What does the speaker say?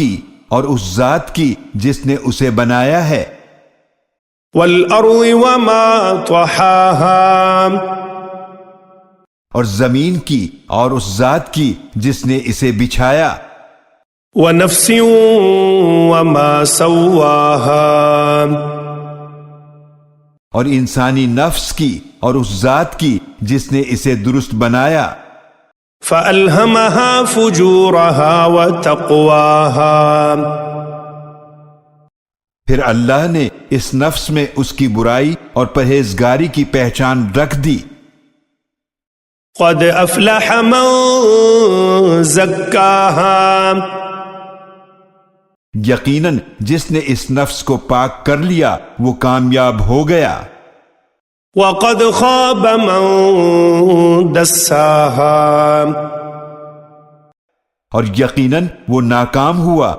کی اور اس ذات کی جس نے اسے بنایا ہے، والأرض وما طحاها، اور زمین کی اور اس ذات کی جس نے اسے بچھایا، ونفس وما سواها، اور انسانی نفس کی اور اس ذات کی جس نے اسے درست بنایا، فألهمها فجورها وتقواها، پھر اللہ نے اس نفس میں اس کی برائی اور پرہیزگاری کی پہچان رکھ دی۔ قد افلح من زکاها، یقیناً جس نے اس نفس کو پاک کر لیا وہ کامیاب ہو گیا، وقد خاب من دساها، اور یقیناً وہ ناکام ہوا